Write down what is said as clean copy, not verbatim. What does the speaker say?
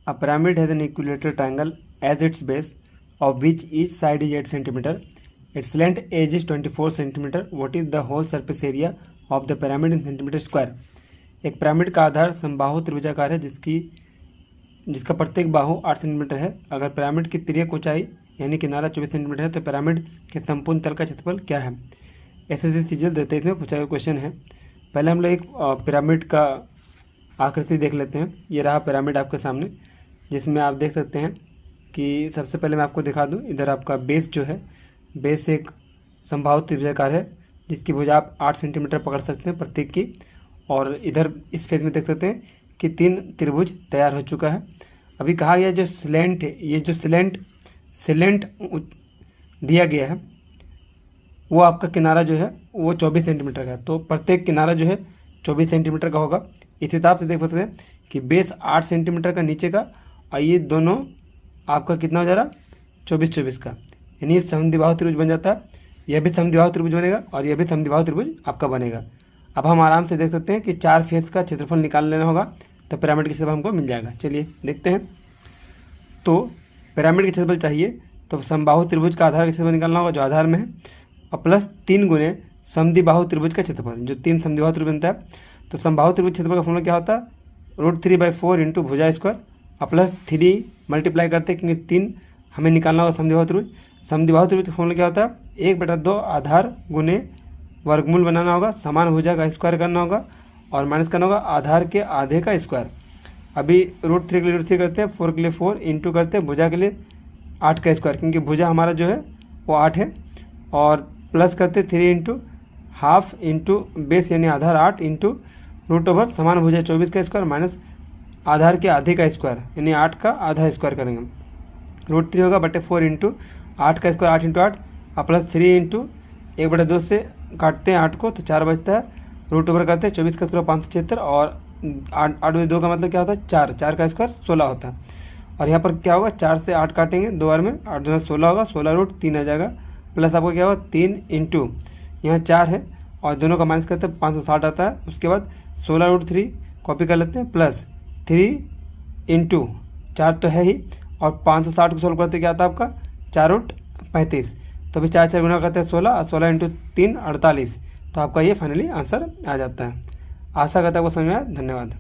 A pyramid has an equilateral triangle as its base, of which each side is 8 centimeter. Its length edge is 24 centimeter. What is the whole surface area of the pyramid in centimeter square? एक pyramid का आधार समबाहु त्रिभुजाकार है जिसका प्रत्येक बाहु 8 centimetre है। अगर pyramid की तिर्यक ऊंचाई यानी किनारा 24 सेंटीमीटर है तो पिरामिड के संपूर्ण तल का क्षेत्रफल क्या है? ऐसे चीज़ें देते इसमें पूछा गया क्वेश्चन है। पहले हम लोग एक पिरामिड का आकृति देख लेते हैं। ये रहा पिरामिड आपके सामने, जिसमें आप देख सकते हैं कि सबसे पहले मैं आपको दिखा दूं, इधर आपका बेस जो है, बेस एक समबाहु त्रिभुजाकार है जिसकी भुजा आप 8 सेंटीमीटर पकड़ सकते हैं प्रत्येक की। और इधर इस फेज में देख सकते हैं कि 3 त्रिभुज तैयार हो चुका है। अभी कहा गया जो स्लेंट है, ये जो स्लेंट दिया गया है वो आपका किनारा जो है वो 24 सेंटीमीटर का है। तो प्रत्येक किनारा जो है 24 सेंटीमीटर का होगा। इस हिसाब से देख सकते हैं कि बेस 8 सेंटीमीटर का नीचे का और ये दोनों आपका कितना हो जा रहा 24 का, यानी समद्विबाहु त्रिभुज बन जाता है। यह भी समद्विबाहु त्रिभुज बनेगा और यह भी समद्विबाहु त्रिभुज आपका बनेगा। अब हम आराम से देख सकते हैं कि 4 फेस का क्षेत्रफल निकाल लेना होगा तो पिरामिड का क्षेत्रफल हमको मिल जाएगा। चलिए देखते हैं। तो पिरामिड का क्षेत्रफल चाहिए तो समबाहु त्रिभुज का आधार का क्षेत्रफल निकालना होगा जो आधार में है, और प्लस 3 गुने समद्विबाहु त्रिभुज का क्षेत्रफल, जो 3 समद्विबाहु त्रिभुज बनता है। तो समबाहु त्रिभुज क्षेत्रफल का फॉर्मूला क्या होता है? √3/4 इंटू भुजा स्क्वायर और प्लस 3 मल्टीप्लाई करते हैं क्योंकि 3 हमें निकालना होगा समद्विबाहु त्रिभुज। समद्विबाहु त्रिभुज का फॉर्मूला क्या होता है? 1/2 आधार गुने वर्गमूल बनाना होगा, समान भुजा का स्क्वायर करना होगा और माइनस करना होगा आधार के आधे का स्क्वायर। अभी √3 के लिए √3 करते हैं, 4 के लिए 4 इंटू करते हैं भुजा के लिए 8 का स्क्वायर, क्योंकि भुजा हमारा जो है वो 8 है, और प्लस करते 3 इंटू हाफ इंटू बेस यानी आधार 8 इंटू √ओवर समान भुजा 24 का स्क्वायर माइनस आधार के आधे का स्क्वायर यानी 8 का आधा स्क्वायर करेंगे। √3 होगा बटे 4 इंटू 8 का स्क्वायर 8 इंटू 8 और प्लस 3 इंटू 1/2 से काटते हैं 8 को तो 4 बचता है, √ओवर करते हैं 24 का स्क्वायर 576 और 8/2 का मतलब क्या होता है 4 का स्क्वायर 16 होता है। और यहाँ पर क्या होगा 4 से 8 काटेंगे 2 बार में, 8 2 16 होगा, 16√3 आ जाएगा। प्लस आपको क्या होगा 3 इंटू यहाँ 4 है और दोनों का माइनस करते हैं 560 आता है। उसके बाद 16√3 कॉपी कर लेते हैं प्लस 3 इंटू 4 तो है ही और 560 को सोल्व करते क्या आता है आपका 4√35। तो अभी 4 गुना करते हैं 16 और 16 इंटू 3 48। तो आपका ये फाइनली आंसर आ जाता है। आशा करता है आपको समझ में आया। धन्यवाद।